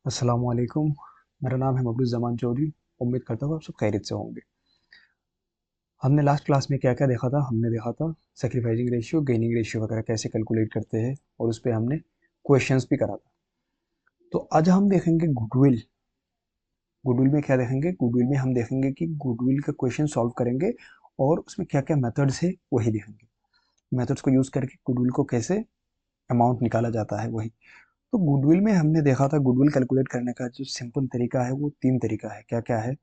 अस्सलाम वालेकुम। मेरा नाम है मबरूज़ चौधरी। उम्मीद करता हूँ आप सब खैरियत से होंगे। हमने लास्ट क्लास में क्या क्या देखा था? हमने देखा था सेक्रीफाइसिंग रेशियो, गेनिंग रेशियो वगैरह कैसे कैलकुलेट करते हैं, और उस पे हमने क्वेश्चंस भी करा था। तो आज हम देखेंगे गुडविल। गुडविल में क्या देखेंगे? गुडविल में हम देखेंगे कि गुडविल का क्वेश्चन सॉल्व करेंगे, और उसमें क्या क्या मेथड्स है वही देखेंगे। मेथड्स को यूज़ करके गुडविल को कैसे अमाउंट निकाला जाता है वही। तो गुडविल में हमने देखा था, गुडविल कैलकुलेट करने का जो सिंपल तरीका है वो 3 तरीका है। क्या क्या है?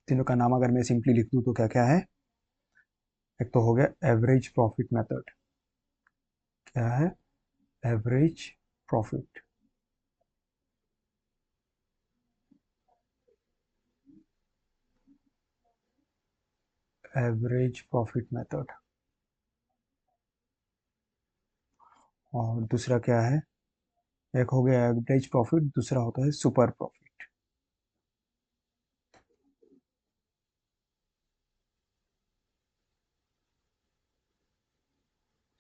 तीनों का नाम अगर मैं सिंपली लिख दूं तो क्या क्या है? एक तो हो गया एवरेज प्रॉफिट मेथड। क्या है? Average profit. Average profit method. और दूसरा क्या है? एक हो गया एवरेज प्रॉफिट, दूसरा होता है super profit.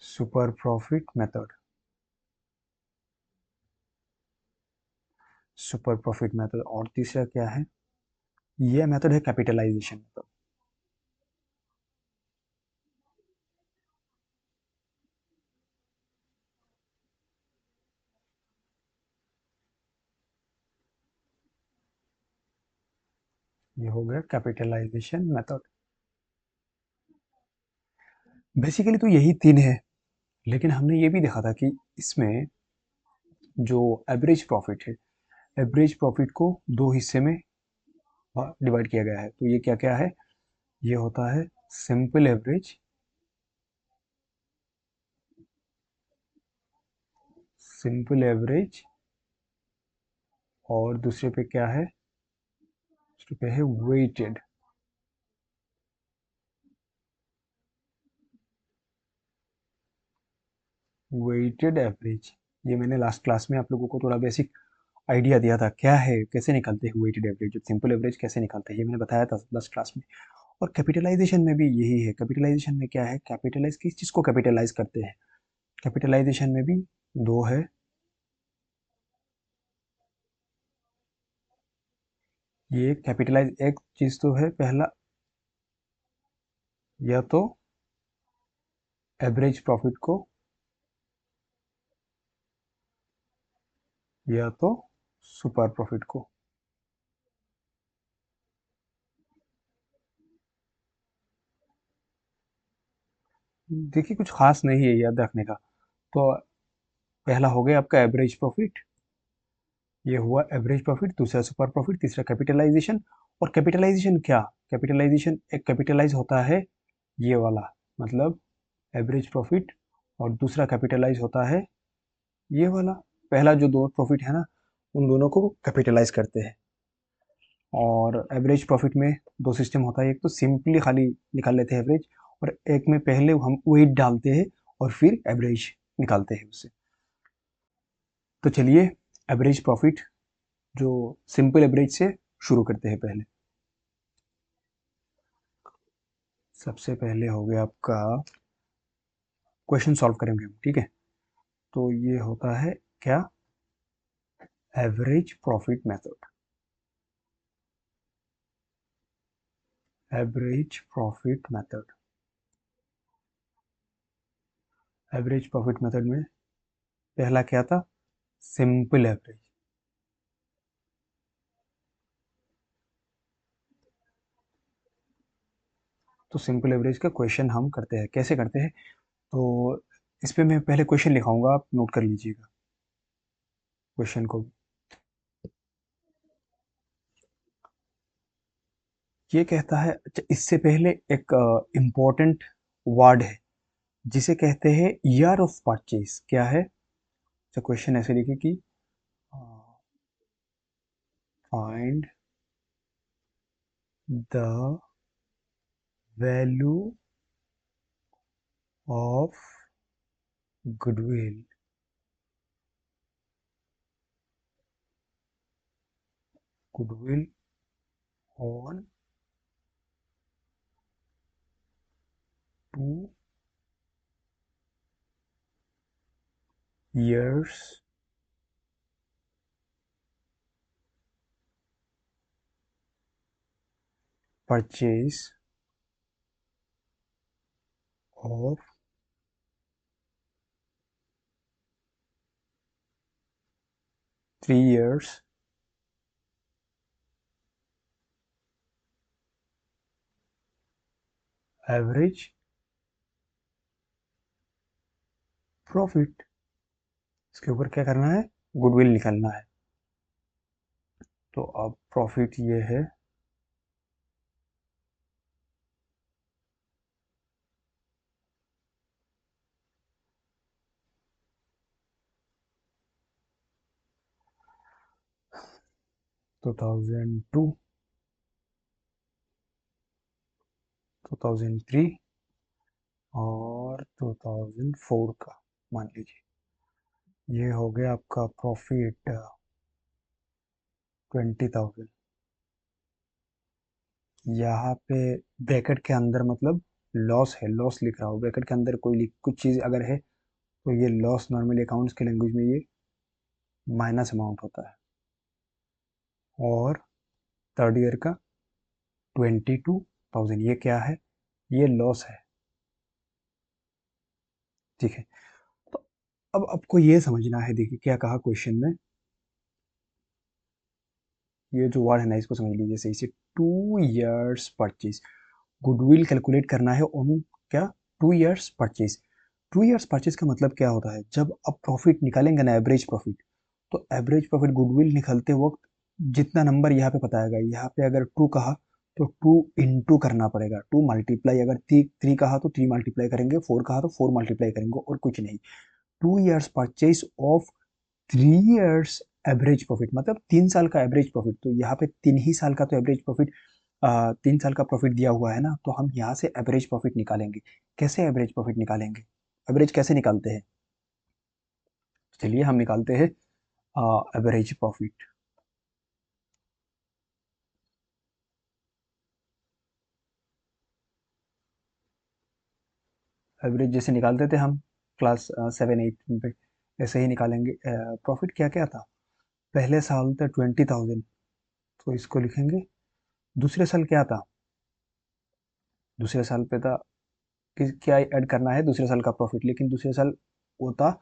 Super profit method. Super profit method. और तीसरा क्या है? ये मेथड है कैपिटलाइजेशन मेथड। ये हो गया कैपिटलाइजेशन मेथड। बेसिकली तो यही तीन है, लेकिन हमने ये भी देखा था कि इसमें जो एवरेज प्रॉफिट है, एवरेज प्रॉफिट को दो हिस्से में डिवाइड किया गया है। तो ये क्या क्या है? ये होता है सिंपल एवरेज, सिंपल एवरेज। और दूसरे पे क्या है? दूसरे पे है वेटेड। Weighted average. ये मैंने लास्ट क्लास में आप लोगों को थोड़ा बेसिक आइडिया दिया था, क्या है, कैसे निकालते हैं वेटेड एवरेज, सिंपल एवरेज कैसे निकालते हैं, ये मैंने बताया था लास्ट क्लास में। और कैपिटलाइजेशन में भी यही है। कैपिटलाइजेशन में क्या है? कैपिटलाइज किस चीज़ को कैपिटलाइज करते हैं? कैपिटलाइजेशन में भी दो है। ये कैपिटलाइज एक चीज़ तो है पहला, या तो एवरेज प्रॉफिट को, या तो सुपर प्रॉफिट को। देखिए कुछ खास नहीं है याद रखने का। तो पहला हो गया आपका एवरेज प्रॉफिट, ये हुआ एवरेज प्रॉफिट। दूसरा सुपर प्रॉफिट, तीसरा कैपिटलाइजेशन। और कैपिटलाइजेशन क्या? कैपिटलाइजेशन एक कैपिटलाइज होता है ये वाला, मतलब एवरेज प्रॉफिट। और दूसरा कैपिटलाइज होता है ये वाला। पहला जो दो प्रॉफिट है ना, उन दोनों को कैपिटलाइज करते हैं। और एवरेज प्रॉफिट में दो सिस्टम होता है, एक तो सिंपली खाली निकाल लेते हैं एवरेज, और एक में पहले हम वेट डालते हैं और फिर एवरेज निकालते हैं उससे। तो चलिए एवरेज प्रॉफिट जो सिंपल एवरेज से शुरू करते हैं पहले। सबसे पहले हो गया आपका क्वेश्चन सॉल्व करेंगे हम, ठीक है? तो ये होता है क्या? Average profit method. Average profit method. Average profit method में पहला क्या था? Simple average. तो सिंपल एवरेज का क्वेश्चन हम करते हैं, कैसे करते हैं? तो इस पे मैं पहले क्वेश्चन लिखाऊंगा, आप नोट कर लीजिएगा क्वेश्चन को। ये कहता है, अच्छा इससे पहले एक इम्पोर्टेंट वर्ड है जिसे कहते हैं ईयर ऑफ परचेज। क्या है? अच्छा क्वेश्चन ऐसे लिखे कि find the value of goodwill, goodwill on 2 years purchase of 3 years average profit. इसके ऊपर क्या करना है, गुडविल निकालना है। तो अब प्रॉफिट ये है 2002, 2003 और 2004 का मान लीजिए। ये हो गया आपका प्रॉफिट 20,000। यहाँ पे ब्रैकेट के अंदर मतलब लॉस है, लॉस लिख रहा हूँ ब्रैकेट के अंदर, कुछ चीज़ अगर है तो ये लॉस नॉर्मली अकाउंट्स के लैंग्वेज में ये माइनस अमाउंट होता है। और थर्ड ईयर का 22,000 ये क्या है, ये लॉस है। ठीक है, तो अब आपको ये समझना है, देखिए क्या कहा क्वेश्चन में, ये जो वर्ड है ना इसको समझ लीजिए सही से। 2 years परचेज, गुडविल कैलकुलेट करना है ऑन क्या, 2 years परचेज। 2 years परचेज का मतलब क्या होता है, जब आप प्रॉफिट निकालेंगे ना एवरेज प्रॉफिट, तो एवरेज प्रॉफिट गुडविल निकालते वक्त जितना नंबर यहाँ पे बताएगा, यहाँ पे अगर 2 कहा तो 2 इंटू करना पड़ेगा, 2 मल्टीप्लाई, अगर 3 कहा तो 3 मल्टीप्लाई करेंगे, 4 कहा तो 4 मल्टीप्लाई करेंगे और कुछ नहीं। 2 years purchase of 3 years average profit, मतलब 3 साल का एवरेज प्रॉफिट। तो यहाँ पे 3 ही साल का तो एवरेज प्रॉफिट, 3 साल का प्रॉफिट दिया हुआ है ना, तो हम यहाँ से एवरेज प्रॉफिट निकालेंगे। कैसे एवरेज प्रॉफिट निकालेंगे, एवरेज कैसे निकालते हैं, चलिए हम निकालते हैं एवरेज प्रॉफिट। एवरेज जैसे निकालते थे हम क्लास 7 8 पे, ऐसे ही निकालेंगे। प्रॉफिट क्या क्या था, पहले साल था 20,000, तो इसको लिखेंगे। दूसरे साल क्या था, दूसरे साल पे था क्या ऐड करना है, दूसरे साल का प्रॉफिट, लेकिन दूसरे साल वो था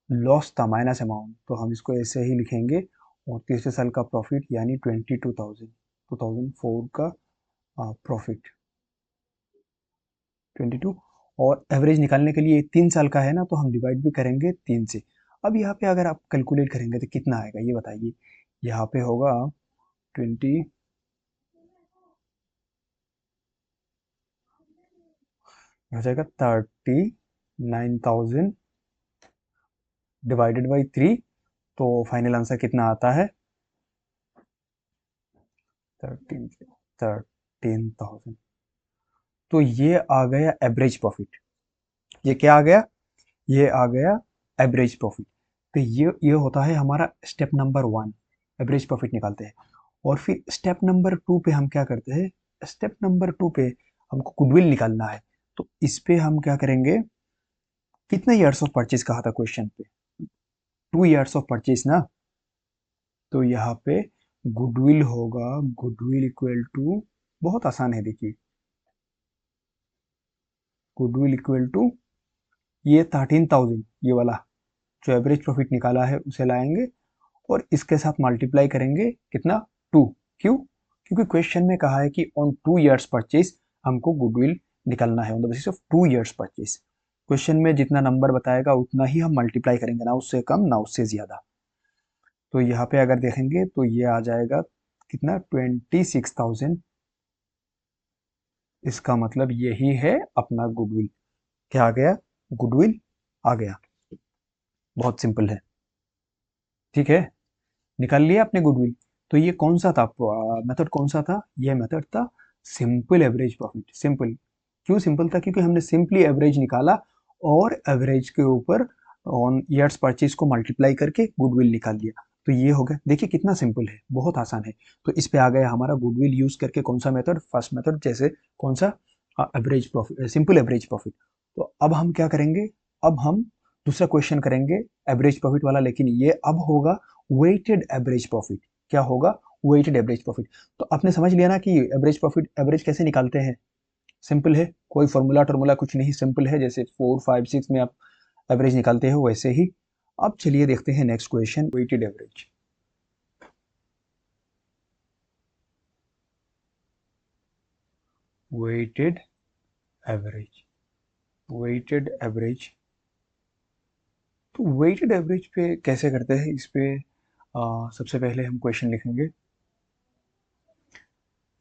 लॉस था, माइनस अमाउंट, तो हम इसको ऐसे ही लिखेंगे। और तीसरे साल का प्रॉफिट यानी 22,000, 2004 का प्रॉफिट 22। और एवरेज निकालने के लिए 3 साल का है ना, तो हम डिवाइड भी करेंगे 3 से। अब यहाँ पे अगर आप कैलकुलेट करेंगे तो कितना आएगा ये बताइए। यहाँ पे होगा 20, हो जाएगा 39,000 डिवाइडेड बाई 3, तो फाइनल आंसर कितना आता है, 13,000। तो ये आ गया एवरेज प्रॉफिट। ये क्या आ गया, ये आ गया एवरेज प्रॉफिट। तो ये होता है हमारा स्टेप नंबर 1, एवरेज प्रॉफिट निकालते हैं। और फिर स्टेप नंबर 2 पे हम क्या करते हैं, स्टेप नंबर 2 पे हमको गुडविल निकालना है। तो इस पे हम क्या करेंगे, कितने ईयर्स ऑफ परचेज कहा था क्वेश्चन पे, 2 years ऑफ परचेज ना, तो यहाँ पे गुडविल होगा, गुडविल इक्वल टू, बहुत आसान है देखिए, गुडविल इक्वल टू ये 13,000, ये वाला जो एवरेज प्रॉफिट निकाला है उसे लाएंगे और इसके साथ मल्टीप्लाई करेंगे कितना, 2। क्यों, क्योंकि क्वेश्चन में कहा है कि ऑन 2 years परचेज हमको गुडविल निकालना है on the basis of 2 years purchase. Question में जितना नंबर बताएगा उतना ही हम मल्टीप्लाई करेंगे, ना उससे कम ना उससे ज्यादा। तो यहाँ पे अगर देखेंगे तो ये आ जाएगा कितना, 26,000। इसका मतलब यही है अपना गुडविल, क्या आ गया, गुडविल आ गया। बहुत सिंपल है, ठीक है, निकाल लिया आपने गुडविल। तो ये कौन सा था मेथड, कौन सा था, ये मेथड था सिंपल एवरेज प्रॉफिट। सिंपल क्यों सिंपल था, क्योंकि हमने सिंपली एवरेज निकाला और एवरेज के ऊपर ऑन ईयर्स परचेज को मल्टीप्लाई करके गुडविल निकाल दिया। तो ये हो गया, देखिए कितना सिंपल है, बहुत आसान है। तो इस पे आ गया हमारा गुडविल यूज करके कौन सा मेथड, फर्स्ट मेथड, जैसे कौन सा, average profit, simple average profit. तो अब हम क्या करेंगे, अब हम दूसरा क्वेश्चन करेंगे एवरेज प्रॉफिट वाला, लेकिन ये अब होगा वेटेड एवरेज प्रॉफिट। क्या होगा, वेटेड एवरेज प्रॉफिट। तो आपने समझ लिया ना कि एवरेज प्रॉफिट एवरेज कैसे निकालते हैं। सिंपल है, कोई फॉर्मूला टर्मूला कुछ नहीं, सिंपल है, जैसे 4 5 6 में आप एवरेज निकालते हो वैसे ही। अब चलिए देखते हैं next question, weighted average. Weighted average, weighted average. तो वेटेड एवरेज पे कैसे करते हैं, इस पे सबसे पहले हम क्वेश्चन लिखेंगे।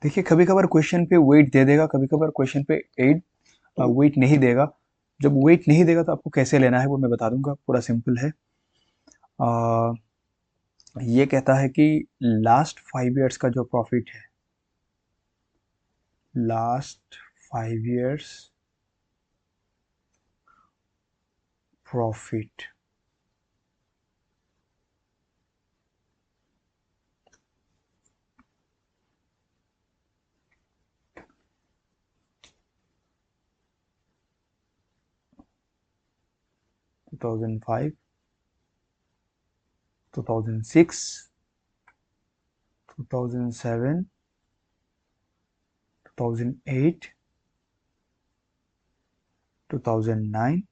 देखिए कभी कभार क्वेश्चन पे वेट दे देगा, कभी कभार क्वेश्चन पे एड वेट नहीं देगा। जब वेट नहीं देगा तो आपको कैसे लेना है वो मैं बता दूंगा, पूरा सिंपल है। आ, ये कहता है कि लास्ट 5 इयर्स का जो प्रॉफिट है, लास्ट 5 इयर्स प्रॉफिट, टू 2005, 2006, 2007, 2008, 2009,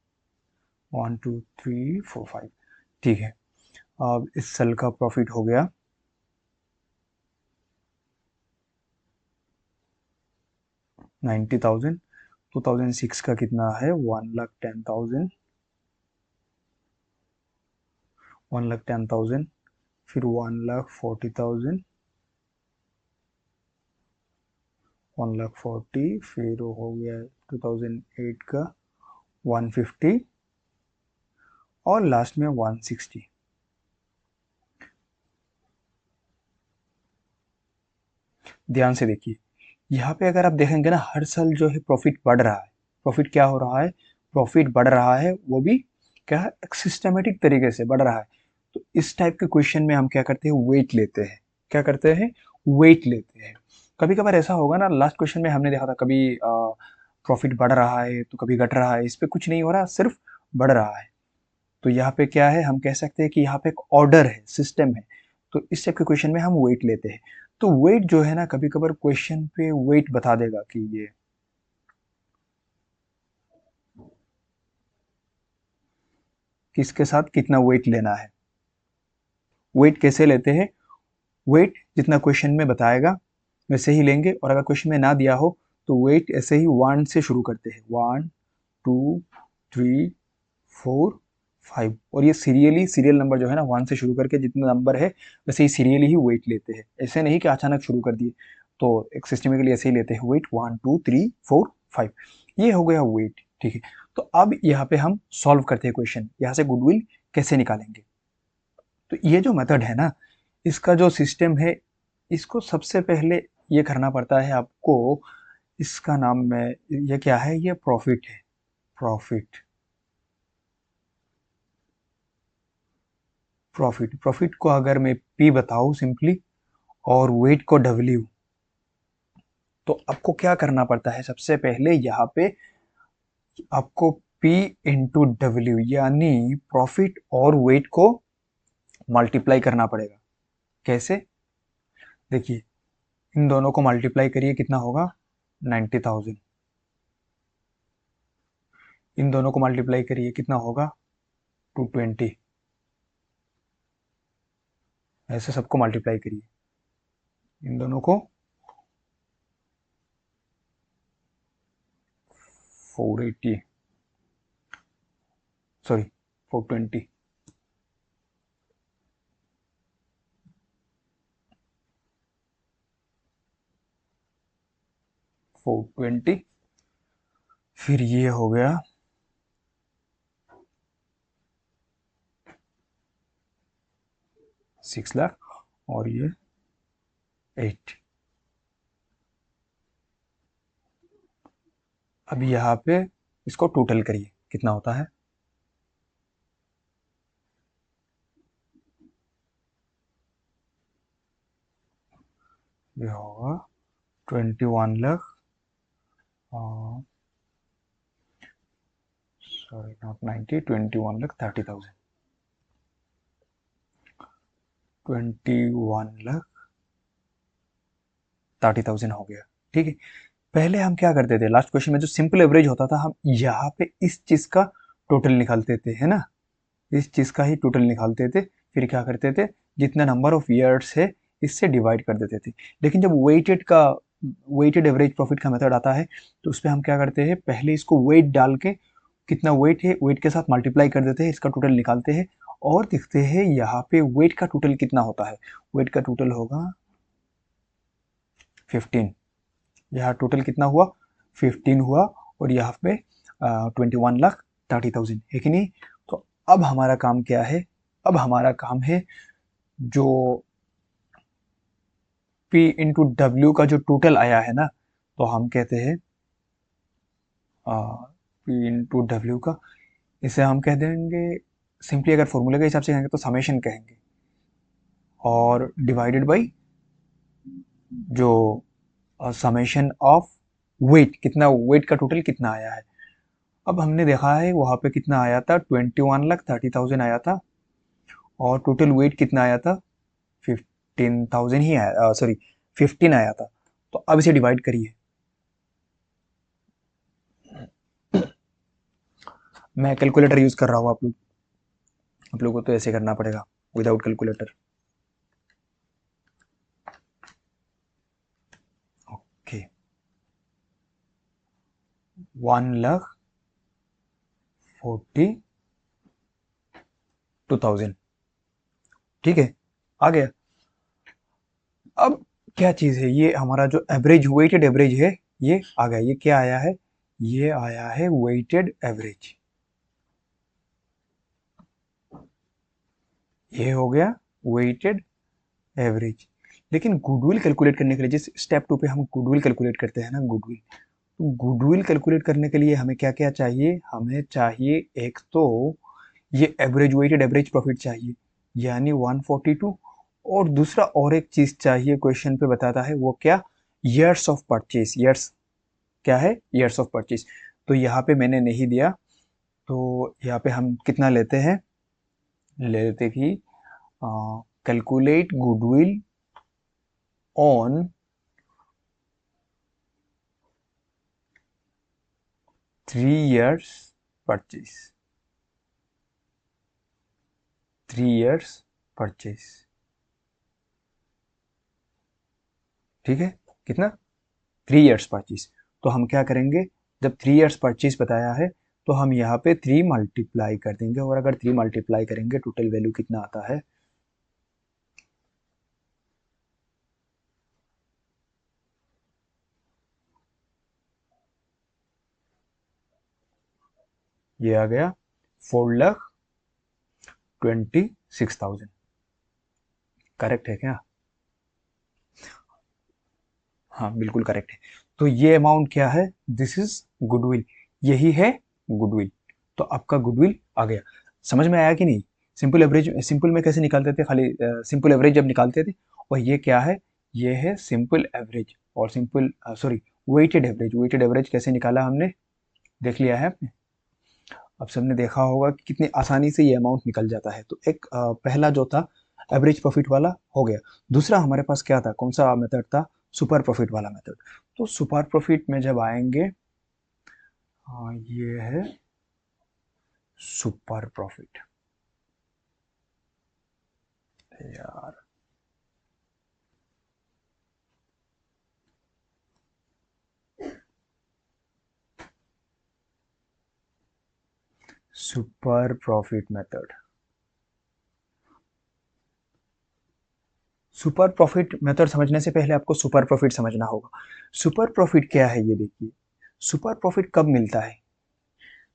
1 2 3 4 5। ठीक है, अब इस साल का प्रॉफिट हो गया 90,000। 2006 का कितना है, 1,10,000, 1,10,000, फिर 1,40,000, 1,40,000, फिर हो गया 2008 का 150 और लास्ट में 160। ध्यान से देखिए, यहाँ पे अगर आप देखेंगे ना, हर साल जो है प्रॉफिट बढ़ रहा है। प्रॉफिट क्या हो रहा है, प्रॉफिट बढ़ रहा है, वो भी क्या है, एक सिस्टमेटिक तरीके से बढ़ रहा है। तो इस टाइप के क्वेश्चन में हम क्या करते हैं, वेट लेते हैं। क्या करते हैं, वेट लेते हैं। कभी कभार ऐसा होगा ना, लास्ट क्वेश्चन में हमने देखा था, कभी प्रॉफिट बढ़ रहा है तो कभी घट रहा है, इस पे कुछ नहीं हो रहा, सिर्फ बढ़ रहा है। तो यहाँ पे क्या है, हम कह सकते हैं कि यहाँ पे एक ऑर्डर है, सिस्टम है। तो इस टाइप के क्वेश्चन में हम वेट लेते हैं। तो वेट जो है ना, कभी कभार क्वेश्चन पे वेट बता देगा कि ये किसके साथ कितना वेट लेना है। वेट कैसे लेते हैं, वेट जितना क्वेश्चन में बताएगा वैसे ही लेंगे, और अगर क्वेश्चन में ना दिया हो तो वेट ऐसे ही 1 से शुरू करते हैं, 1 2 3 4 5, और ये सीरियल नंबर जो है ना, 1 से शुरू करके जितना नंबर है वैसे ही सीरियली ही वेट लेते हैं। ऐसे नहीं कि अचानक शुरू कर दिए। तो एक सिस्टमेटिकली ऐसे ही लेते हैं वेट, 1 2 3 4 5। ये हो गया वेट, ठीक है। तो अब यहाँ पे हम सॉल्व करते हैं क्वेश्चन, यहाँ से गुडविल कैसे निकालेंगे। तो ये जो मेथड है ना, इसका जो सिस्टम है, इसको सबसे पहले ये करना पड़ता है आपको। इसका नाम में, ये क्या है, ये प्रॉफिट है, प्रॉफिट। प्रॉफिट को अगर मैं पी बताऊं सिंपली, और वेट को डब्ल्यू, तो आपको क्या करना पड़ता है, सबसे पहले यहाँ पे आपको पी इंटू डब्ल्यू यानी प्रॉफिट और वेट को मल्टीप्लाई करना पड़ेगा। कैसे, देखिए, इन दोनों को मल्टीप्लाई करिए, कितना होगा, 90,000। इन दोनों को मल्टीप्लाई करिए, कितना होगा, 220। ऐसे सबको मल्टीप्लाई करिए, इन दोनों को 480, सॉरी 420। 420, फिर ये हो गया 6 लाख, और ये 8। अभी यहाँ पे इसको टोटल करिए, कितना होता है, ये होगा 21 लाख, सॉरी नॉट 90, 21,30,000। 21 लाख 30,000 हो गया। ठीक है, पहले हम क्या करते थे, लास्ट क्वेश्चन में जो सिंपल एवरेज होता था, हम यहाँ पे इस चीज का टोटल निकालते थे, है ना, इस चीज का ही टोटल निकालते थे, फिर क्या करते थे, जितना नंबर ऑफ ईयर्स है इससे डिवाइड कर देते थे। लेकिन जब वेटेड एवरेज प्रॉफिट का मेथड आता है, तो उस पर हम क्या करते हैं, पहले इसको वेट डाल के, कितना वेट है वेट के साथ मल्टीप्लाई कर देते हैं, इसका टोटल निकालते हैं और देखते हैं यहाँ पे वेट का टोटल कितना होता है। वेट का टोटल होगा 15। यहाँ टोटल कितना हुआ, 15 हुआ, और यहाँ पे 21,30,000 है कि नहीं। तो अब हमारा काम क्या है, अब हमारा काम है जो P इंटू डब्ल्यू का जो टोटल आया है ना, तो हम कहते हैं P इंटू डब्ल्यू का, इसे हम कह देंगे, सिंपली अगर फॉर्मूले के हिसाब से कहेंगे तो समेशन कहेंगे, और डिवाइडेड बाई जो समेशन ऑफ वेट, कितना वेट का टोटल कितना आया है। अब हमने देखा है वहाँ पे कितना आया था, 21,30,000 आया था, और टोटल वेट कितना आया था, 15,000 ही आया, सॉरी 15 आया था। तो अब इसे डिवाइड करिए, मैं कैलकुलेटर यूज कर रहा हूँ, आप लोगों को तो ऐसे करना पड़ेगा विदाउट कैलकुलेटर। ओके, 1,42,000, ठीक है, आ गया। अब क्या चीज है, ये हमारा जो एवरेज वेटेड एवरेज है, ये आ गया, ये क्या आया है, ये आया है वेटेड एवरेज, ये हो गया वेटेड एवरेज। लेकिन गुडविल कैलकुलेट करने के लिए, जिस स्टेप 2 पे हम गुडविल कैलकुलेट करते हैं ना, गुडविल, तो गुडविल कैलकुलेट करने के लिए हमें क्या क्या चाहिए, हमें चाहिए एक तो ये एवरेज वेटेड एवरेज प्रॉफिट चाहिए, यानी 142, और दूसरा और एक चीज चाहिए, क्वेश्चन पे बताता है वो क्या, ईयर्स ऑफ परचेज, ईयर्स क्या है, ईयर्स ऑफ परचेज। तो यहाँ पे मैंने नहीं दिया, तो यहाँ पे हम कितना लेते हैं, ले लेते कि calculate goodwill on 3 years purchase, 3 years purchase, ठीक है, कितना, 3 years परचेज। तो हम क्या करेंगे, जब 3 years परचेज बताया है, तो हम यहाँ पे 3 मल्टीप्लाई कर देंगे, और अगर 3 मल्टीप्लाई करेंगे टोटल वैल्यू कितना आता है, ये आ गया 4,26,000। करेक्ट है क्या, हाँ बिल्कुल करेक्ट है। तो ये अमाउंट क्या है, दिस इज गुडविल, यही है गुडविल। तो आपका गुडविल आ गया, समझ में आया कि नहीं। सिंपल एवरेज, सिंपल में कैसे निकालते थे, खाली सिंपल एवरेज जब निकालते थे, और ये क्या है, ये है सिंपल एवरेज, और simple sorry weighted average, weighted average कैसे निकाला हमने, देख लिया है आपने। अब सबने देखा होगा कि कितनी आसानी से ये अमाउंट निकल जाता है। तो एक पहला जो था एवरेज प्रॉफिट वाला हो गया। दूसरा हमारे पास क्या था, कौन सा मेथड था, सुपर प्रॉफिट वाला मेथड। तो सुपर प्रॉफिट में जब आएंगे, ये है सुपर प्रॉफिट, यार super profit method, super profit method समझने से पहले आपको सुपर प्रॉफिट समझना होगा। सुपर प्रॉफिट क्या है ये देखिए, सुपर प्रॉफिट कब मिलता है,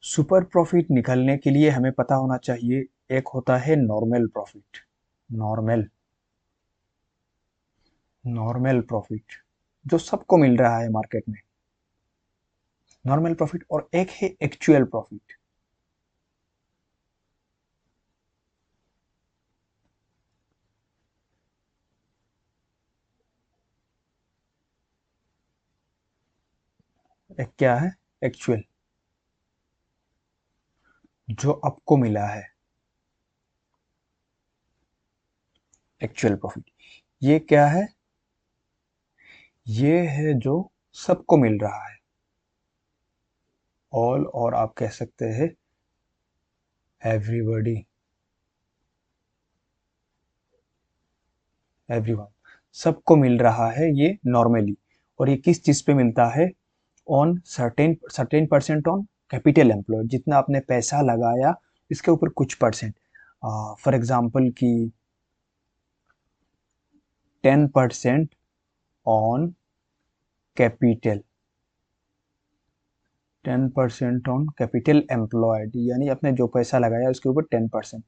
सुपर प्रॉफिट निकालने के लिए हमें पता होना चाहिए, एक होता है normal profit, normal, normal profit जो सबको मिल रहा है मार्केट में, नॉर्मल प्रॉफिट, और एक है एक्चुअल प्रॉफिट। एक क्या है, एक्चुअल, जो आपको मिला है, एक्चुअल प्रॉफिट। ये क्या है, ये है जो सबको मिल रहा है, ऑल, और आप कह सकते हैं एवरीबॉडी, एवरीवन, सबको मिल रहा है ये नॉर्मली। और ये किस चीज पे मिलता है? On certain certain percent on capital employed, जितना आपने पैसा लगाया इसके ऊपर कुछ परसेंट। फॉर एग्जाम्पल कि 10% on capital, 10% on capital employed, यानी आपने जो पैसा लगाया उसके ऊपर 10%।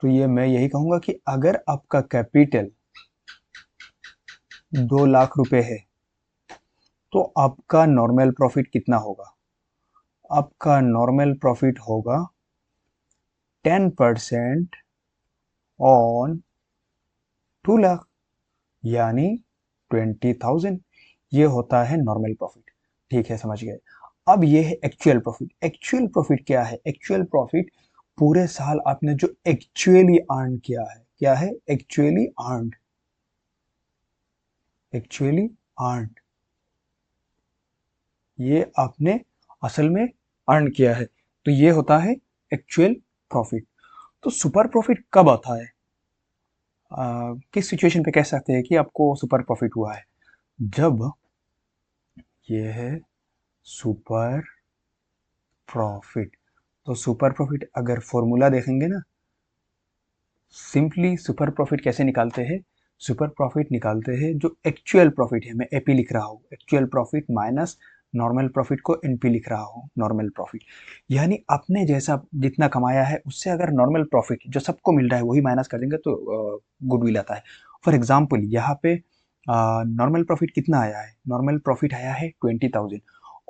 तो ये मैं यही कहूंगा कि अगर आपका कैपिटल 2 लाख रुपए है तो आपका नॉर्मल प्रॉफिट कितना होगा? आपका नॉर्मल प्रॉफिट होगा 10% ऑन 2 लाख, यानी 20,000। ये होता है नॉर्मल प्रॉफिट। ठीक है, समझ गए। अब ये है एक्चुअल प्रॉफिट। एक्चुअल प्रॉफिट क्या है? एक्चुअल प्रॉफिट पूरे साल आपने जो एक्चुअली अर्न किया है। क्या है? एक्चुअली अर्नड, एक्चुअली अर्नड, ये आपने असल में अर्न किया है, तो ये होता है एक्चुअल प्रॉफिट। तो सुपर प्रॉफिट कब आता है? किस सिचुएशन पे कह सकते हैं कि आपको सुपर प्रॉफिट हुआ है? जब ये है सुपर प्रॉफिट। तो सुपर प्रॉफिट अगर फॉर्मूला देखेंगे ना, सिंपली सुपर प्रॉफिट कैसे निकालते हैं? सुपर प्रॉफिट निकालते हैं जो एक्चुअल प्रॉफिट है, मैं एपी लिख रहा हूँ, actual profit minus normal profit को एनपी लिख रहा हूँ, नॉर्मल प्रॉफिट। यानी आपने जैसा जितना कमाया है उससे अगर नॉर्मल प्रॉफिट जो सबको मिल रहा है वही माइनस कर देंगे तो गुडविल आता है। फॉर एग्जाम्पल यहाँ पे नॉर्मल प्रॉफिट कितना आया है? नॉर्मल प्रॉफिट आया है 20,000।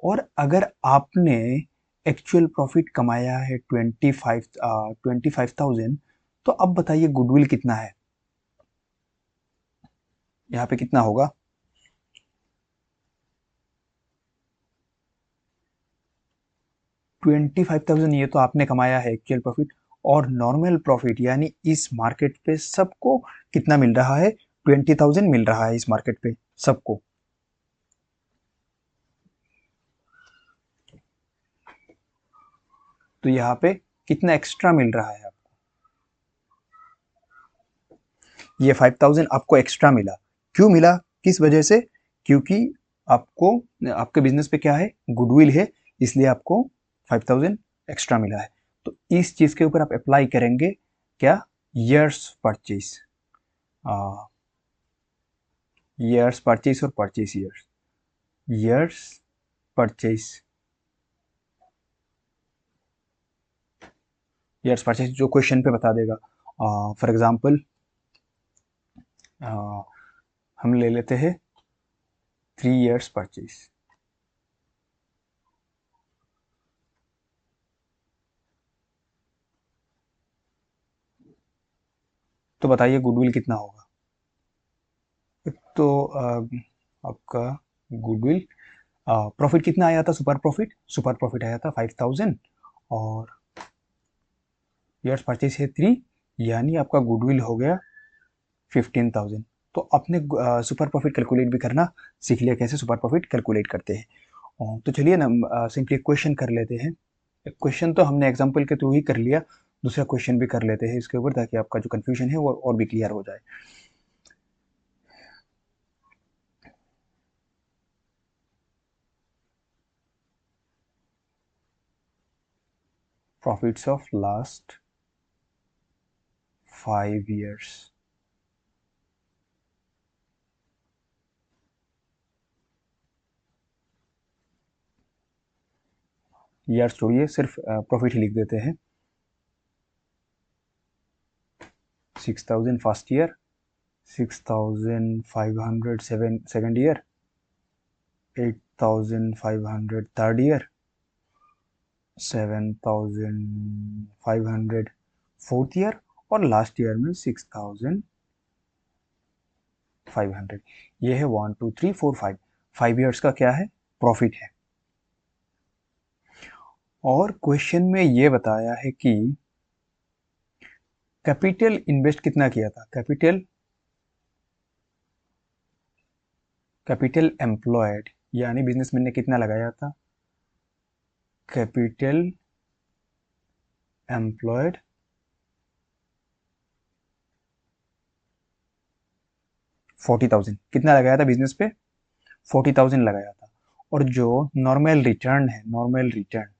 और अगर आपने एक्चुअल प्रॉफिट कमाया है 25,000, तो अब बताइए गुडविल कितना है? यहाँ पे कितना होगा? 25,000 ये तो आपने कमाया है एक्चुअल प्रॉफिट। और नॉर्मल प्रॉफिट यानी इस मार्केट पे सबको कितना मिल रहा है? 20,000 मिल रहा है इस मार्केट पे सबको। तो यहाँ पे कितना एक्स्ट्रा मिल रहा है आपको? ये 5,000 आपको एक्स्ट्रा मिला। क्यों मिला? किस वजह से? क्योंकि आपको आपके बिजनेस पे क्या है? गुडविल है, इसलिए आपको 5,000 एक्स्ट्रा मिला है। तो इस चीज के ऊपर आप अप्लाई करेंगे क्या? ईयर्स परचेज, ईयर्स परचेज और purchase years, years purchase, years purchase जो क्वेश्चन पे बता देगा। फॉर एग्जांपल हम ले लेते हैं 3 ईयर्स परचेज। तो बताइए गुडविल कितना होगा? तो आपका गुडविल प्रॉफिट कितना आया था? सुपर प्रॉफिट, सुपर प्रॉफिट आया था 5,000 और ईयर्स परचेज है 3, यानी आपका गुडविल हो गया 15,000। तो आपने सुपर प्रॉफिट कैलकुलेट भी करना सीख लिया, कैसे सुपर प्रॉफिट कैलकुलेट करते हैं। तो चलिए ना सिंपली क्वेश्चन कर लेते हैं। क्वेश्चन तो हमने एग्जांपल के थ्रू ही कर लिया, दूसरा क्वेश्चन भी कर लेते हैं इसके ऊपर, ताकि आपका जो कंफ्यूजन है वो और भी क्लियर हो जाए। Profits of last 5 years। Years छोड़िए, सिर्फ प्रॉफिट ही लिख देते हैं। 6,000 first year, 6,500 second year, 8,500 third year, 7,500 fourth year, और लास्ट ईयर में 6,500। ये है 1 2 3 4 5, 5 ईयर्स का क्या है? प्रॉफिट है। और क्वेश्चन में ये बताया है कि कैपिटल इन्वेस्ट कितना किया था? कैपिटल कैपिटल एम्प्लॉयड यानी बिजनेसमैन ने कितना लगाया था, कैपिटल एम्प्लॉयड 40,000, कितना लगाया था बिजनेस पे, 40,000 लगाया था। और जो नॉर्मल रिटर्न है, नॉर्मल रिटर्न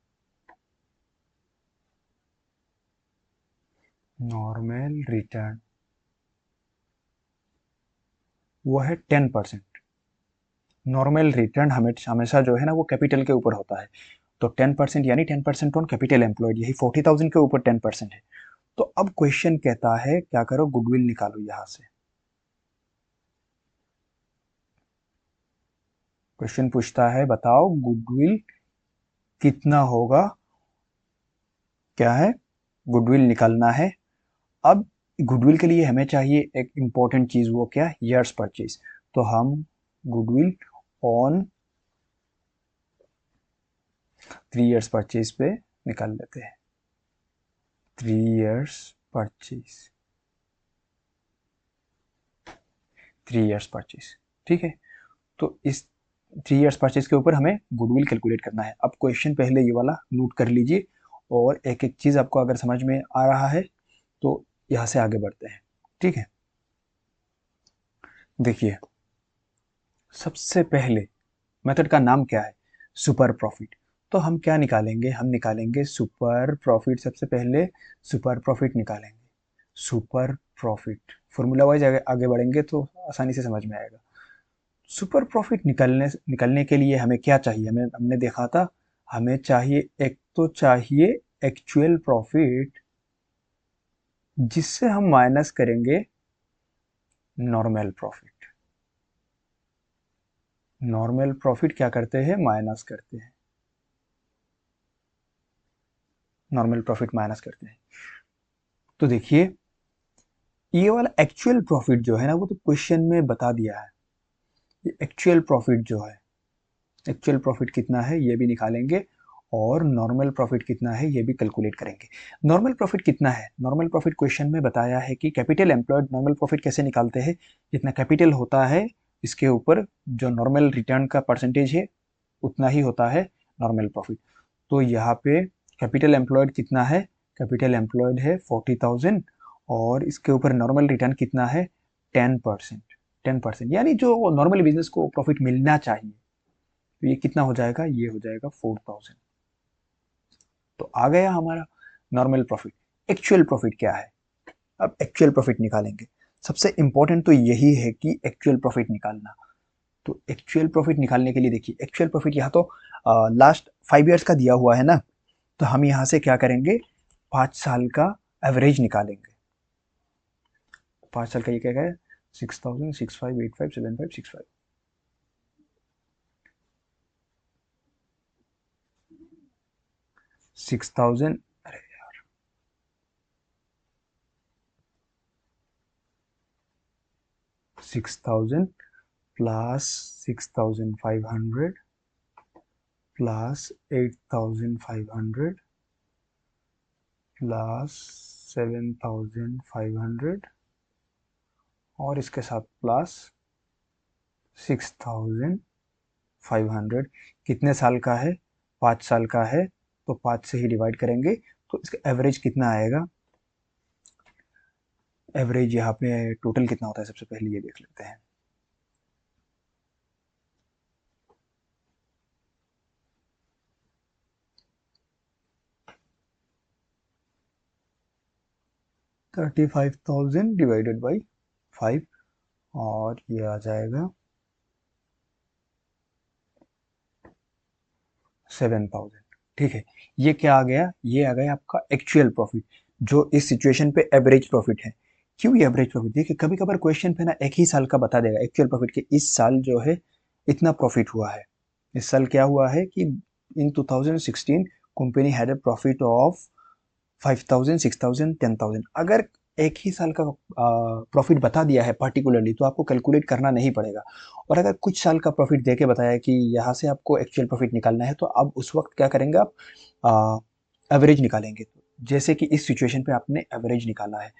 वो है 10%। नॉर्मल रिटर्न हमेशा जो है ना वो कैपिटल के ऊपर होता है। तो 10% यानी 10% ऑन कैपिटल एम्प्लॉयड, यही 40,000 के ऊपर 10% है। तो अब क्वेश्चन कहता है क्या करो, गुडविल निकालो यहां से। क्वेश्चन पूछता है बताओ गुडविल कितना होगा, क्या है, गुडविल निकालना है। अब गुडविल के लिए हमें चाहिए एक इंपॉर्टेंट चीज, वो क्या, ईयर्स परचेज। तो हम गुडविल ऑन 3 इयर्स परचेज पे निकाल लेते हैं, 3 इयर्स परचेज, 3 इयर्स परचेज, ठीक है। तो इस 3 इयर्स परचेज के ऊपर हमें गुडविल कैलकुलेट करना है। अब क्वेश्चन पहले ये वाला नोट कर लीजिए, और एक एक चीज आपको अगर समझ में आ रहा है तो यहाँ से आगे बढ़ते हैं, ठीक है। देखिए सबसे पहले मेथड का नाम क्या है, सुपर प्रॉफिट। तो हम क्या निकालेंगे, हम निकालेंगे सुपर प्रॉफिट। सबसे पहले सुपर प्रॉफिट निकालेंगे, सुपर प्रॉफिट फॉर्मूला वाइज आगे बढ़ेंगे तो आसानी से समझ में आएगा। सुपर प्रॉफिट निकलने के लिए हमें क्या चाहिए, हमने देखा था, हमें चाहिए, एक तो चाहिए एक्चुअल प्रॉफिट जिससे हम माइनस करेंगे नॉर्मल प्रॉफिट। नॉर्मल प्रॉफिट क्या करते हैं, माइनस करते हैं, नॉर्मल प्रॉफिट माइनस करते हैं। तो देखिए ये वाला एक्चुअल प्रॉफिट जो है ना वो तो क्वेश्चन में बता दिया है। ये एक्चुअल प्रॉफिट जो है, एक्चुअल प्रॉफिट कितना है ये भी निकालेंगे, और नॉर्मल प्रॉफिट कितना है ये भी कैलकुलेट करेंगे। नॉर्मल प्रॉफिट कितना है, नॉर्मल प्रॉफिट क्वेश्चन में बताया है कि कैपिटल एम्प्लॉयड नॉर्मल प्रॉफिट कैसे निकालते हैं, जितना कैपिटल होता है इसके ऊपर जो नॉर्मल रिटर्न का परसेंटेज है उतना ही होता है नॉर्मल प्रॉफिट। तो यहाँ पे कैपिटल एम्प्लॉयड कितना है, कैपिटल एम्प्लॉयड है 40,000, और इसके ऊपर नॉर्मल रिटर्न कितना है 10%। 10% यानी जो नॉर्मल बिजनेस को प्रॉफिट मिलना चाहिए, तो ये कितना हो जाएगा, ये हो जाएगा 4,000। तो आ गया हमारा नॉर्मल प्रॉफिट। एक्चुअल प्रॉफिट क्या है, अब एक्चुअल प्रॉफिट निकालेंगे। सबसे इंपॉर्टेंट तो यही है कि एक्चुअल प्रॉफिट निकालना। तो एक्चुअल प्रॉफिट निकालने के लिए देखिए, एक्चुअल प्रॉफिट यहाँ तो लास्ट 5 ईयर्स का दिया हुआ है ना, तो हम यहाँ से क्या करेंगे, 5 साल का एवरेज निकालेंगे। 5 साल का ये क्या है, 6,000, 6585 7565, 6,000, अरे 6,000 प्लस 6,500 प्लस 8,500 प्लस 7,500 और इसके साथ प्लस 6,500। कितने साल का है, 5 साल का है, तो 5 से ही डिवाइड करेंगे तो इसका एवरेज कितना आएगा। एवरेज यहाँ पे टोटल कितना होता है, सबसे पहले ये देख लेते हैं। $35,000 डिवाइडेड बाई 5, और ये आ जाएगा 7,000। ठीक है, ये क्या आ गया, ये आ गया आपका एक्चुअल प्रॉफिट, जो इस सिचुएशन पे एवरेज प्रॉफिट है। क्यों ये एवरेज प्रॉफिट, देखिए कभी कभार क्वेश्चन पे ना एक ही साल का बता देगा एक्चुअल प्रॉफिट के, इस साल जो है इतना प्रॉफिट हुआ है। इस साल क्या हुआ है कि इन 2016 company had a profit of 5,000, 6,000, 10,000। अगर एक ही साल का प्रॉफिट बता दिया है पर्टिकुलरली तो आपको कैलकुलेट करना नहीं पड़ेगा। और अगर कुछ साल का प्रॉफिट दे के बताया कि यहाँ से आपको एक्चुअल प्रॉफिट निकालना है, तो अब उस वक्त क्या करेंगे आप, एवरेज निकालेंगे। जैसे कि इस सिचुएशन पे आपने एवरेज निकाला है,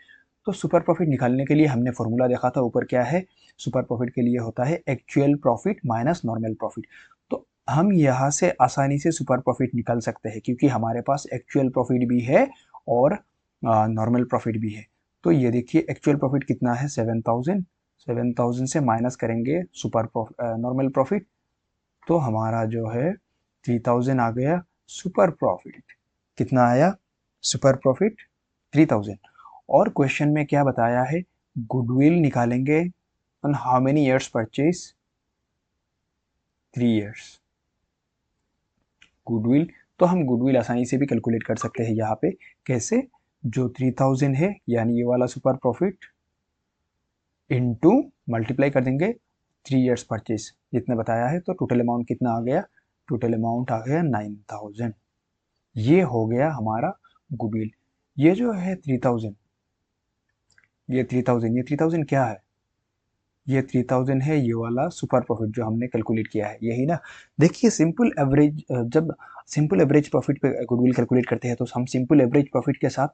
तो सुपर प्रॉफिट निकालने के लिए हमने फॉर्मूला देखा था ऊपर, क्या है, सुपर प्रॉफिट के लिए होता है actual profit minus normal profit. तो हम यहाँ से आसानी से सुपर प्रॉफिट निकाल सकते हैं क्योंकि हमारे पास एक्चुअल प्रॉफिट भी है और नॉर्मल प्रॉफिट भी है। तो ये देखिए एक्चुअल प्रॉफिट कितना है, 7000। 7000 से माइनस करेंगे सुपर नॉर्मल प्रॉफिट, तो हमारा जो है 3000 आ गया सुपर प्रॉफिट। कितना आया सुपर प्रॉफिट, 3000। और क्वेश्चन में क्या बताया है, गुडविल निकालेंगे on how many years purchase, 3 years goodwill. तो हम गुडविल आसानी से भी कैलकुलेट कर सकते हैं यहाँ पे, कैसे, जो 3000 है यानी ये वाला सुपर प्रॉफिट इनटू मल्टीप्लाई कर देंगे 3 इयर्स परचेज जितने बताया है, तो टोटल अमाउंट कितना आ गया, टोटल अमाउंट आ गया 9000। ये हो गया हमारा गुडविल। ये जो है 3000, ये 3000, ये 3000 क्या है, ये 3000 है ये वाला सुपर प्रॉफिट जो हमने कैलकुलेट किया है, यही ना। देखिए सिंपल एवरेज, जब सिंपल एवरेज प्रॉफिट पे गुडविल कैलकुलेट करते हैं तो हम सिंपल एवरेज प्रॉफिट के साथ,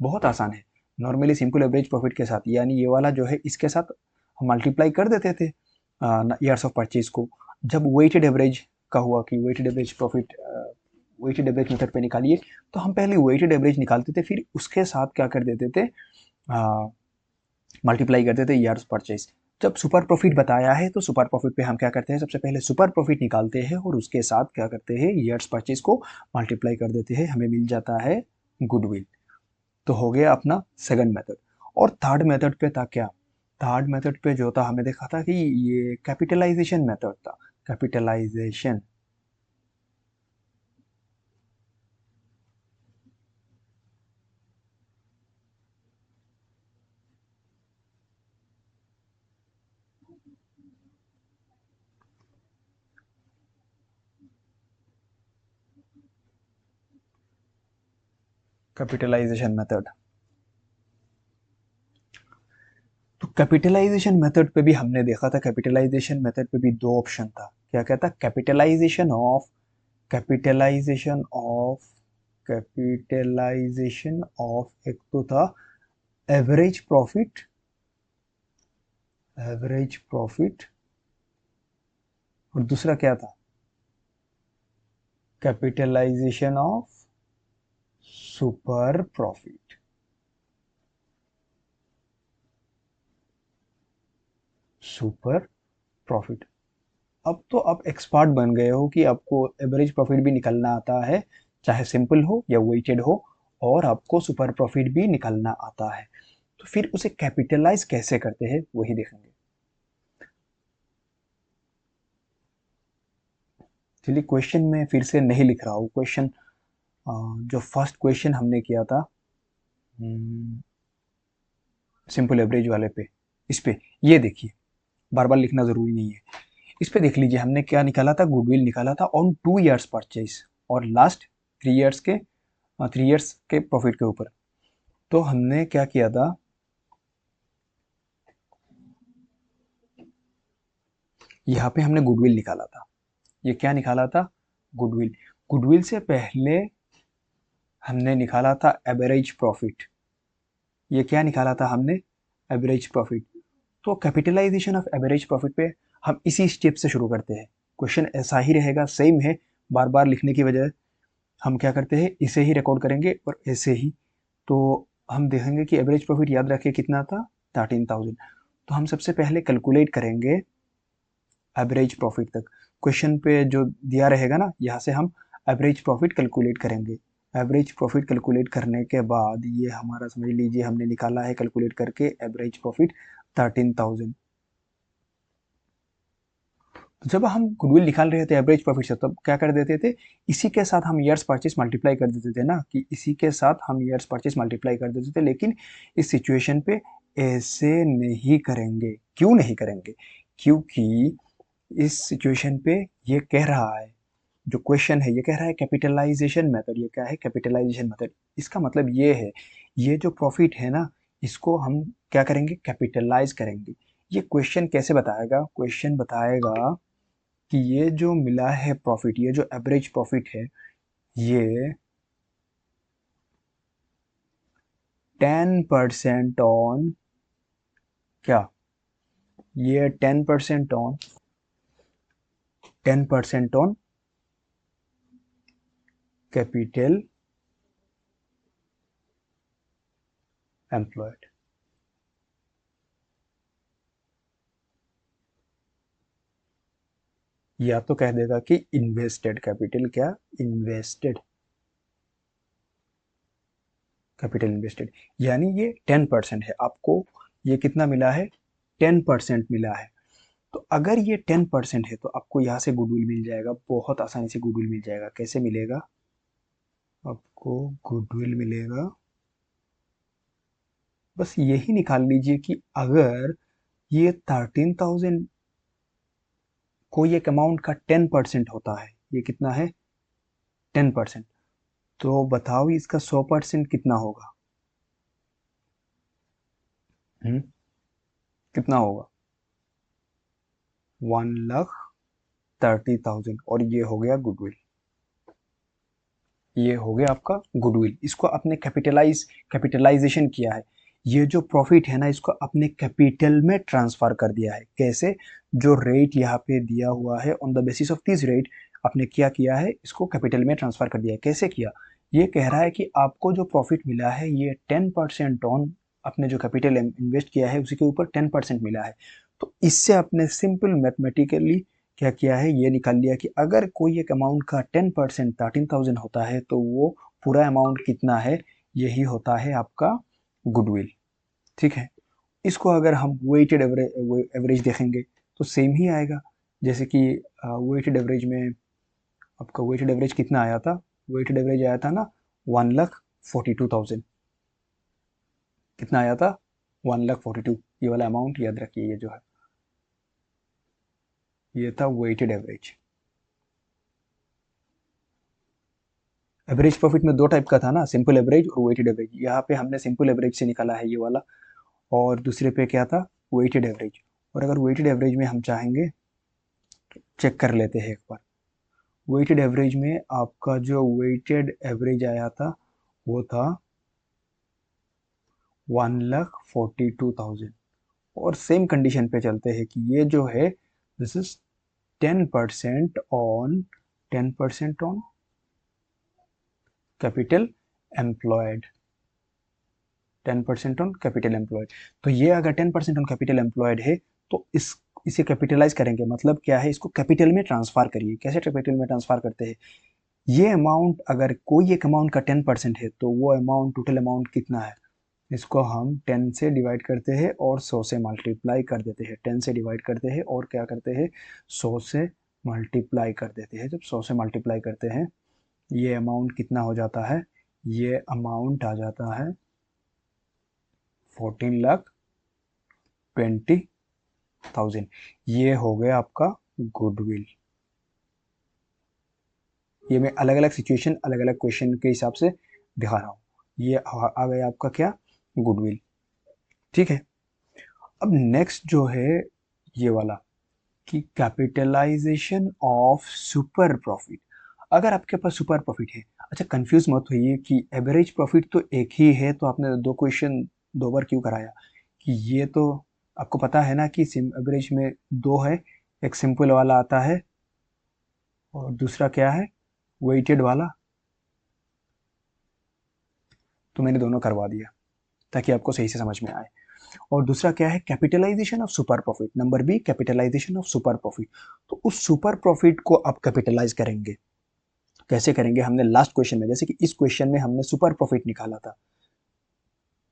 बहुत आसान है, नॉर्मली सिंपल एवरेज प्रॉफिट के साथ, यानी ये वाला जो है इसके साथ हम मल्टीप्लाई कर देते थे ईयर्स ऑफ परचेज को। जब वेटेड एवरेज का हुआ कि weighted average profit, weighted average method पे निकालिए, तो हम पहले वेटेड एवरेज निकालते थे, फिर उसके साथ क्या कर देते थे, मल्टीप्लाई करते थे ईयर्स परचेज। जब सुपर प्रॉफिट बताया है तो सुपर प्रॉफिट पे हम क्या करते हैं, सबसे पहले सुपर प्रॉफिट निकालते हैं और उसके साथ क्या करते हैं, ईयर्स परचेज को मल्टीप्लाई कर देते हैं, हमें मिल जाता है गुडविल। तो हो गया अपना सेकंड मेथड। और थर्ड मेथड पे था क्या, थर्ड मेथड पे जो था हमने देखा था कि ये कैपिटलाइजेशन मेथड था, कैपिटलाइजेशन। कैपिटलाइजेशन मेथड, तो कैपिटलाइजेशन मेथड पे भी हमने देखा था, कैपिटलाइजेशन मेथड पे भी दो ऑप्शन था, क्या क्या था, capitalization of, capitalization of, capitalization of, एक तो था एवरेज प्रॉफिट, एवरेज प्रॉफिट, और दूसरा क्या था, capitalization of super profit, super profit. अब तो आप एक्सपर्ट बन गए हो कि आपको एवरेज प्रॉफिट भी निकालना आता है, चाहे सिंपल हो या वेटेड हो, और आपको सुपर प्रॉफिट भी निकालना आता है। तो फिर उसे कैपिटलाइज कैसे करते हैं वही देखेंगे। चलिए क्वेश्चन में फिर से नहीं लिख रहा हूँ क्वेश्चन, जो फर्स्ट क्वेश्चन हमने किया था सिंपल एवरेज वाले पे, इस पे ये देखिए, बार बार लिखना जरूरी नहीं है, इस पे देख लीजिए हमने क्या निकाला था, गुडविल निकाला था ऑन 2 इयर्स परचेज और लास्ट 3 इयर्स के, 3 इयर्स के प्रॉफिट के ऊपर। तो हमने क्या किया था, यहाँ पे हमने गुडविल निकाला था, ये क्या निकाला था, गुडविल। गुडविल से पहले हमने निकाला था एवरेज प्रॉफिट, ये क्या निकाला था हमने, एवरेज प्रॉफिट। तो कैपिटलाइजेशन ऑफ एवरेज प्रॉफिट पे हम इसी स्टेप से शुरू करते हैं, क्वेश्चन ऐसा ही रहेगा, सेम है, बार बार लिखने की वजह हम क्या करते हैं, इसे ही रिकॉर्ड करेंगे और ऐसे ही। तो हम देखेंगे कि एवरेज प्रॉफिट याद रखिए कितना था, 13000। तो हम सबसे पहले कैलकुलेट करेंगे एवरेज प्रॉफिट तक, क्वेश्चन पे जो दिया रहेगा ना, यहाँ से हम एवरेज प्रॉफिट कैलकुलेट करेंगे। एवरेज प्रॉफिट कैलकुलेट करने के बाद ये हमारा समझ लीजिए हमने निकाला है कैलकुलेट करके एवरेज प्रॉफिट 13000। जब हम गुडविल निकाल रहे थे एवरेज प्रॉफिट से, तब क्या कर देते थे, इसी के साथ हम ईयर्स परचेज मल्टीप्लाई कर देते थे ना, कि इसी के साथ हम ईयर्स परचेज मल्टीप्लाई कर देते थे, लेकिन इस सिचुएशन पे ऐसे नहीं करेंगे। क्यों नहीं करेंगे, क्योंकि इस सिचुएशन पे ये कह रहा है, जो क्वेश्चन है ये कह रहा है कैपिटलाइजेशन मेथड, ये क्या है, कैपिटलाइजेशन मेथड। इसका मतलब ये है, ये जो प्रॉफिट है ना, इसको हम क्या करेंगे, कैपिटलाइज करेंगे। ये क्वेश्चन कैसे बताएगा, क्वेश्चन बताएगा कि ये जो मिला है प्रॉफिट, ये जो एवरेज प्रॉफिट है, ये 10% ऑन क्या, ये 10% ऑन 10% ऑन कैपिटल एम्प्लॉयड। या तो कह देगा कि इन्वेस्टेड कैपिटल, क्या, इन्वेस्टेड कैपिटल इन्वेस्टेड, यानी ये 10% है। आपको ये कितना मिला है, 10% मिला है। तो अगर ये 10% है तो आपको यहाँ से गुडविल मिल जाएगा, बहुत आसानी से गुडविल मिल जाएगा। कैसे मिलेगा, आपको गुडविल मिलेगा, बस यही निकाल लीजिए कि अगर ये 13,000 कोई एक अमाउंट का 10% होता है, ये कितना है 10%, तो बताओ इसका 100% कितना होगा। कितना होगा, 1,30,000, और ये हो गया गुडविल। ये हो गया आपका गुडविल। इसको आपने कैपिटलाइजेशन किया है। ये जो प्रॉफिट है ना, इसको आपने कैपिटल में ट्रांसफर कर दिया है। कैसे, जो रेट यहाँ पे दिया हुआ है, on the basis of this rate आपने क्या किया है, इसको कैपिटल में ट्रांसफर कर दिया है। कैसे किया, ये कह रहा है कि आपको जो प्रॉफिट मिला है ये 10% ऑन आपने जो कैपिटल इन्वेस्ट किया है उसी के ऊपर 10% मिला है। तो इससे आपने सिंपल मैथमेटिकली क्या किया है, ये निकाल लिया कि अगर कोई एक अमाउंट का 10% 13,000 होता है तो वो पूरा अमाउंट कितना है, यही होता है आपका गुडविल। ठीक है, इसको अगर हम वेटेड एवरेज देखेंगे तो सेम ही आएगा। जैसे कि वेटेड एवरेज में आपका वेटेड एवरेज कितना आया था, वेटेड एवरेज आया था ना 1,42,000। कितना आया था, 1,42,000। ये वाला अमाउंट याद रखिए, ये जो है ये था वेटेड एवरेज। एवरेज प्रॉफिट में दो टाइप का था ना, सिंपल एवरेज और वेटेड एवरेज। यहाँ पे हमने सिंपल एवरेज से निकाला है ये वाला, और दूसरे पे क्या था, वेटेड एवरेज। और अगर वेटेड एवरेज में हम चाहेंगे, चेक कर लेते हैं एक बार। वेटेड एवरेज में आपका जो वेटेड एवरेज आया था वो था 1,42,000। और सेम कंडीशन पे चलते हैं कि ये जो है this is 10% on capital employed. 10% on capital employed. तो ये अगर 10% ऑन कैपिटल एम्प्लॉयड है तो इसे कैपिटलाइज करेंगे, मतलब क्या है, इसको कैपिटल में ट्रांसफर करिए। कैसे कैपिटल में ट्रांसफर करते हैं, ये अमाउंट अगर कोई एक अमाउंट का 10% है तो वो अमाउंट टोटल अमाउंट कितना है, इसको हम 10 से डिवाइड करते हैं और 100 से मल्टीप्लाई कर देते हैं। 10 से डिवाइड करते हैं और क्या करते हैं, 100 से मल्टीप्लाई कर देते हैं। जब 100 से मल्टीप्लाई करते हैं ये अमाउंट कितना हो जाता है, ये अमाउंट आ जाता है 14,20,000। ये हो गया आपका गुडविल। ये मैं अलग अलग सिचुएशन अलग अलग क्वेश्चन के हिसाब से दिखा रहा हूँ। ये आ गया आपका क्या, गुडविल। ठीक है, अब नेक्स्ट जो है ये वाला कि कैपिटलाइजेशन ऑफ सुपर प्रॉफिट। अगर आपके पास सुपर प्रॉफिट है, अच्छा कंफ्यूज मत होइए कि एवरेज प्रॉफिट तो एक ही है, तो आपने दो क्वेश्चन दो बार क्यों कराया, कि ये तो आपको पता है ना कि एवरेज में दो है, एक सिंपल वाला आता है और दूसरा क्या है, वेटेड वाला। तो मैंने दोनों करवा दिया ताकि आपको सही से समझ में आए। और दूसरा क्या है, capitalization of super profit. Number B, capitalization of super profit. तो उस सुपर प्रॉफिट को आप कैपिटलाइज करेंगे। कैसे करेंगे, हमने लास्ट क्वेश्चन में, जैसे कि इस क्वेश्चन में हमने सुपर प्रॉफिट निकाला था।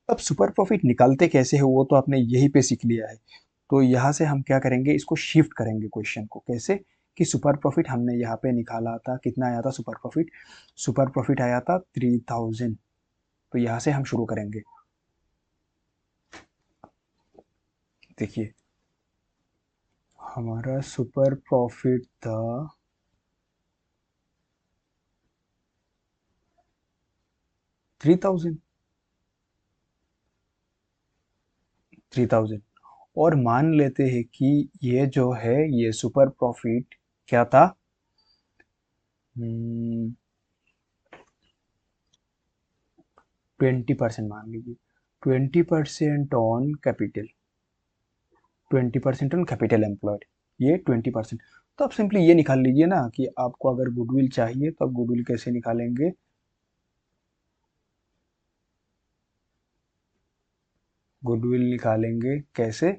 अब सुपर प्रॉफिट निकालते कैसे है वो तो आपने यहीं पे सीख लिया है। तो यहाँ से हम क्या करेंगे, इसको शिफ्ट करेंगे क्वेश्चन को। कैसे, कि सुपर प्रॉफिट हमने यहाँ पे निकाला था, कितना आया था सुपर प्रॉफिट, सुपर प्रॉफिट आया था 3,000। तो यहाँ से हम शुरू करेंगे। देखिए हमारा सुपर प्रॉफिट था 3,000। 3,000, और मान लेते हैं कि ये जो है ये सुपर प्रॉफिट क्या था, 20% मान लीजिए। 20% on capital, 20% on capital employed, ये 20%। तो आप सिंपली ये निकाल लीजिए ना कि आपको अगर गुडविल चाहिए तो आप गुडविल कैसे निकालेंगे। गुडविल निकालेंगे कैसे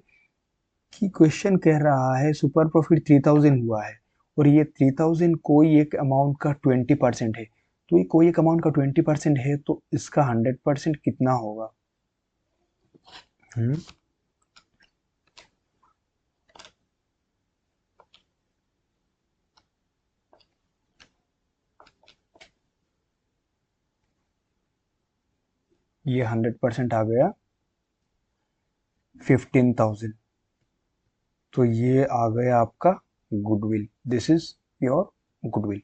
कि क्वेश्चन कह रहा है सुपर प्रॉफिट 3000 हुआ है और ये 3000 कोई एक अमाउंट का 20% है। तो ये कोई एक अमाउंट का 20% है तो इसका 100% कितना होगा। हम्म ये 100% आ गया 15,000। तो ये आ गया आपका goodwill, this is your goodwill.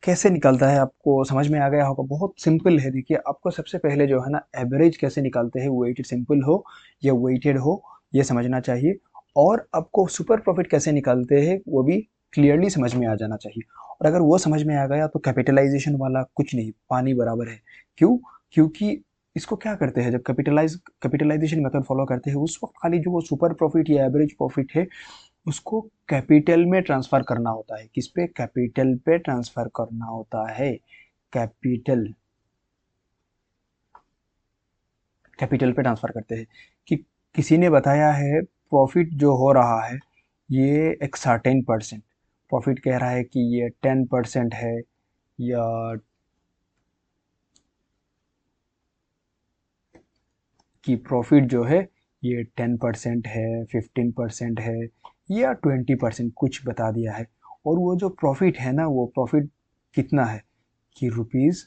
कैसे निकलता है आपको समझ में आ गया होगा, बहुत सिंपल है। देखिए आपको सबसे पहले जो है ना एवरेज कैसे निकालते हैं, वेटेड सिंपल हो या वेटेड हो ये समझना चाहिए। और आपको सुपर प्रॉफिट कैसे निकालते हैं वो भी क्लियरली समझ में आ जाना चाहिए। और अगर वो समझ में आ गया तो कैपिटलाइजेशन वाला कुछ नहीं, पानी बराबर है। क्यों? क्योंकि इसको क्या करते हैं जब कैपिटलाइजेशन मेथड फॉलो करते हैं उस वक्त खाली जो वो सुपर प्रॉफिट या एवरेज प्रॉफिट है उसको कैपिटल में ट्रांसफर करना होता है। किस पे? कैपिटल पे ट्रांसफर करना होता है। कैपिटल, कैपिटल पे ट्रांसफर करते हैं कि किसी ने बताया है प्रॉफिट जो हो रहा है ये एक सर्टेन परसेंट, प्रॉफिट कह रहा है कि ये 10% है या कि प्रॉफिट जो है ये 10% है, 15% है या 20%, कुछ बता दिया है। और वो जो प्रॉफिट है ना वो प्रॉफिट कितना है कि रुपीज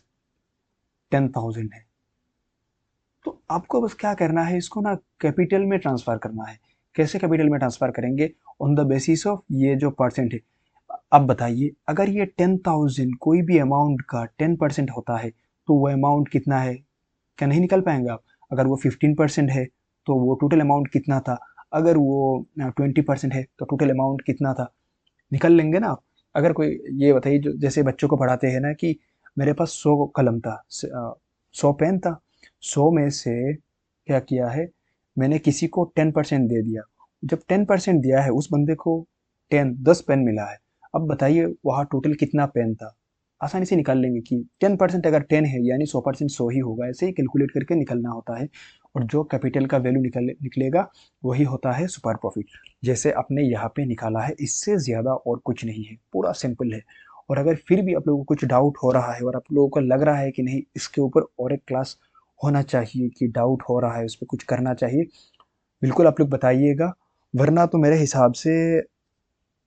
10,000 है। तो आपको बस क्या करना है इसको ना कैपिटल में ट्रांसफर करना है। कैसे कैपिटल में ट्रांसफर करेंगे? ऑन द बेसिस ऑफ ये जो परसेंट है। अब बताइए अगर ये 10,000 कोई भी अमाउंट का 10% होता है तो वो अमाउंट कितना है? क्या नहीं निकल पाएंगे आप? अगर वो 15% है तो वो टोटल अमाउंट कितना था? अगर वो 20% है तो टोटल अमाउंट कितना था? निकल लेंगे ना आप। अगर कोई ये बताइए जो जैसे बच्चों को पढ़ाते हैं ना कि मेरे पास 100 कलम था, 100 पेन था, 100 में से क्या किया है मैंने किसी को 10% दे दिया। जब 10% दिया है उस बंदे को 10 पेन मिला है। अब बताइए वहाँ टोटल कितना पेन था? आसानी से निकाल लेंगे कि 10% अगर 10 है यानी 100% 100 ही होगा। ऐसे ही कैलकुलेट करके निकलना होता है। और जो कैपिटल का वैल्यू निकलेगा वही होता है सुपर प्रॉफिट। जैसे आपने यहाँ पे निकाला है इससे ज़्यादा और कुछ नहीं है, पूरा सिंपल है। और अगर फिर भी आप लोगों को कुछ डाउट हो रहा है और आप लोगों को लग रहा है कि नहीं इसके ऊपर और एक क्लास होना चाहिए, कि डाउट हो रहा है उस पर कुछ करना चाहिए, बिल्कुल आप लोग बताइएगा। वरना तो मेरे हिसाब से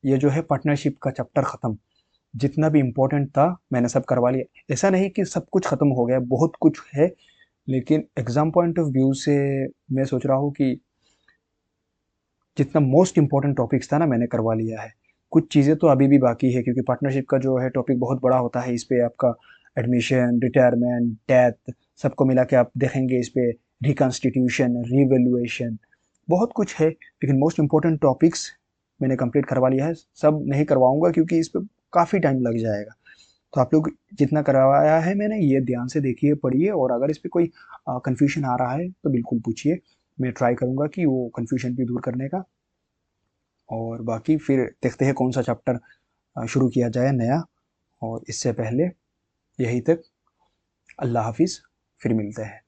ये जो है पार्टनरशिप का चैप्टर ख़त्म। जितना भी इम्पोर्टेंट था मैंने सब करवा लिया। ऐसा नहीं कि सब कुछ ख़त्म हो गया, बहुत कुछ है। लेकिन एग्ज़ाम पॉइंट ऑफ व्यू से मैं सोच रहा हूँ कि जितना मोस्ट इंपॉर्टेंट टॉपिक्स था ना मैंने करवा लिया है। कुछ चीज़ें तो अभी भी बाकी है क्योंकि पार्टनरशिप का जो है टॉपिक बहुत बड़ा होता है। इस पे आपका एडमिशन, रिटायरमेंट, डेथ सबको मिला के आप देखेंगे। इस पे रिकॉन्स्टिट्यूशन, रिवैल्यूएशन, बहुत कुछ है। लेकिन मोस्ट इंपॉर्टेंट टॉपिक्स मैंने कंप्लीट करवा लिया है। सब नहीं करवाऊंगा क्योंकि इस पे काफ़ी टाइम लग जाएगा। तो आप लोग जितना करवाया है मैंने ये ध्यान से देखिए, पढ़िए। और अगर इस पे कोई कन्फ्यूजन आ रहा है तो बिल्कुल पूछिए। मैं ट्राई करूंगा कि वो कन्फ्यूजन भी दूर करने का। और बाकी फिर देखते हैं कौन सा चैप्टर शुरू किया जाए नया। और इससे पहले यही तक, अल्लाह हाफिज़, फिर मिलते हैं।